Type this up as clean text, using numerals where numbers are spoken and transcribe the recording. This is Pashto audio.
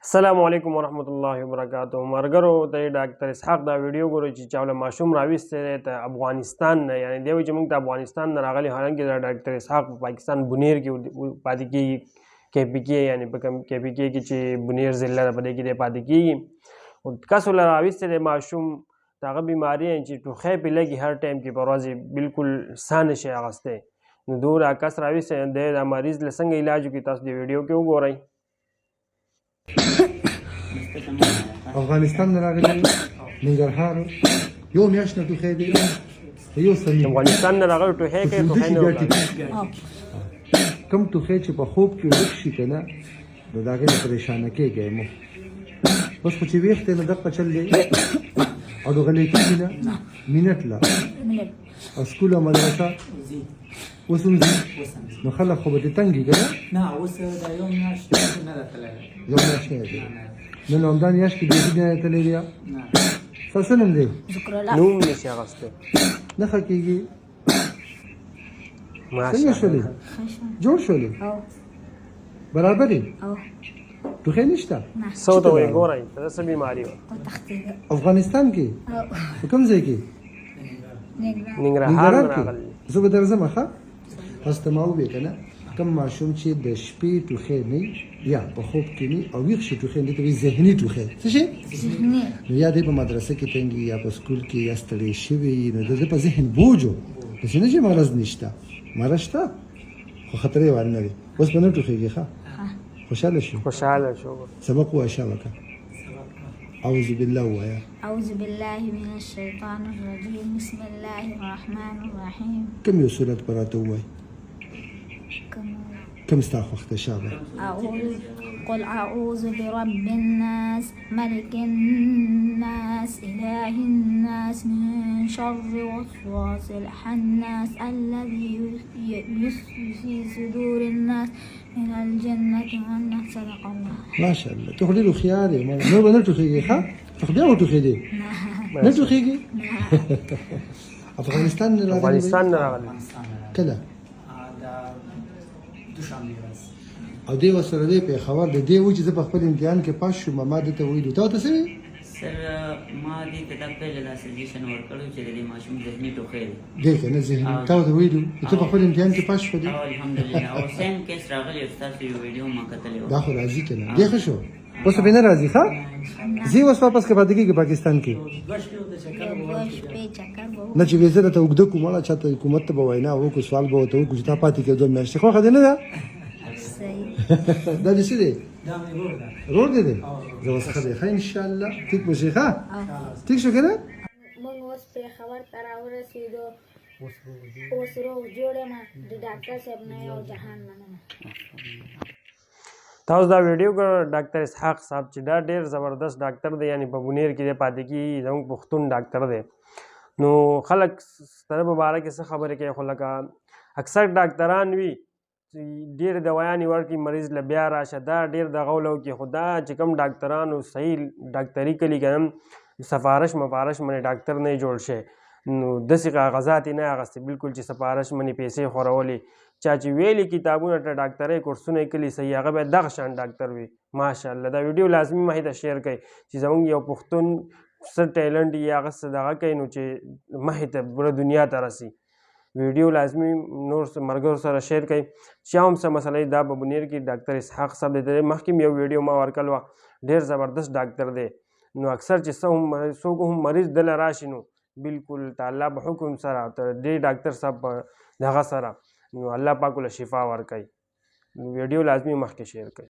السلام علیکم ورحمت الله وبرکاتہ. مرګرو ته ډاکټر اسحاق دا ویډیو ګوري چې چاوله ماشوم راويسته ته افغانستان نه، یعنی دی چې موږ ته افغانستان نه راغلي، حالانکه دا ډاکټر اسحاق پاکستان بنیر کې پاتې کېږي، کې پی کې یعنی په کوم کې پی کې چې بنیر ضلع په دې کې دی پاتې کېږي. او کس ول راويسته دی ماشوم دغه بیماری چې ټوخی په لګي هر ټایم کې په ورځ بالکل سان شي اغسته. نو دوه کس راويسته دی دا مریض لسنګ علاج کوي. تاسو دی ویډیو کې وګورئ. افغانستان راغلی ننګرهار یو میاشت نه ټوخی دی یو سنی افغانستان نه راغلی ټوخی کې ټوخی نه کم ټوخی چې په خوب کې ورک شي کنه نو دا غي پریشانه کېږي مو بس خو چې ویښته نه دغه چل دی او دغه لیکي نه منټ لا او سکول او مدرسه وسوم نو خلک خو به تنګي کنه نه اوس دا یو میاشت نه راغلی یو میاشت نه نن همدا میاشت کې دې نه تللی دی څه نوم دی نوم نشي اغسته نه خکېږي څنګه شولې جوړ شولې برابر دی ټوخی نشته څه ته وایي ګورئ دا څه بیماري وه افغانستان کې په کوم ځای کې ننګرهار نه راغلی زه به درځم ښه هسته ما وویې که نه کم ماشوم چې د شپې ټوخی نه یا په خوب کې نه او ویښ شي ټوخی نه ته وایي ذهني ټوخی څه شي نو یا دی په مدرسه کې تنګي یا په سکول کې یا ستړی شوي نو د ده په ذهن بوج و داسې نه چې مرض نشته مرض شته خو خطرې وار نه دی اوس به نه ټوخیږي ښه خوشحاله شو سبق وایه وکړه أعوذ بالله ويا أعوذ بالله من الشيطان الرجيم بسم الله الرحمن الرحيم كم يسورة براتوي كم استاخ وقت شابه قل أعوذ برب الناس ملك الناس إله الناس من شر وسواس الخناس الذي يوسوس في صدور الناس من الجنة والناس. صدق الله. ما شاء الله. تخلي له خياري ما بنرتو خيجي خا تخبيه وتو خيجي نرتو خيجي أفغانستان كلا او دی وسره دی په خبر د دی و چې زه په خپل امتحان کې پاس شوم ما د ته ویلو تا ته څه سر ما دې ته د پیل لا سجیشن ورکړو چې د ماشوم ذهني ټوخی دی کنه ذهني تا ته ویلو ته په خپل امتحان کې پاس شو دی الحمدلله او سیم کیس راغلی استاد یو ویډیو ما کتلې دا خو راځي کنه دی ښه شو اوس به نه راځي ښه زی اوس واپس کې پاتې کېږي پاکستان کې نه چې ویزه ته وګد کومه چې حکومت ته وینا وکړو سوال به وته وکړو چې تا پاتې کې 2 میاشتې خو خدای نه ده دا دې څه دی دا مې رور دی زه اوس خدای خیر ان شاء الله ټیک به شي ښه ټیک شو کنه موږ اوس په خبر تر ورسېدو اوس روغ جوړه ما د ډاکټر صاحب نه یو جهان مننه. تاسو دا ویډیو ګور ډاکټر اسحاق صاحب چې دا ډیر زبردست ډاکټر دی، یعنی په بنیر کې دی پاتې کې زموږ پښتون ډاکټر دی. نو خلک ستره مبارک څه خبره کوي خو لکه اکثر ډاکټران وي ډیر دوايانې ورکړي مریض له بیا راشه دا ډیر دغه ولو کې خدا چې کوم ډاکټرانو صحیح ډاکټري کلي کنه سفارش مفارش منې ډاکټر نه جوړ شي نو داسې کاغذات نه اغستې بالکل چې سفارش منې پیسې خورولې چا چې ویلي کتابونه ته ډاکټرۍ کورسونه کلي صحیح هغه به دغه شان ډاکټر وي. ماشاءالله دا ویډیو لازمي مخې ته شیر کړئ چې زموږ یو پښتون څه ټیلنټ یا هغه څه دغه کوي نو چې مخې ته پوره دنیا ته رسي. ویډیو لازمي نور مرګرو سره شیر کړئ چې هم څه مسله دا په بنیر کې ډاکټر اسحاق صاحب دی مخکې یو ویډیو ما ورکړل وه ډېر زبردست ډاکټر دی. نو اکثر چې څوک هم مریض دله راشي نو بالکل تعالی په حکم سره دې ډاکټر صاحب په دغه سره نو الله پاک له شفا ورکوي. ویډیو لازمي مخکې شیر کړئ.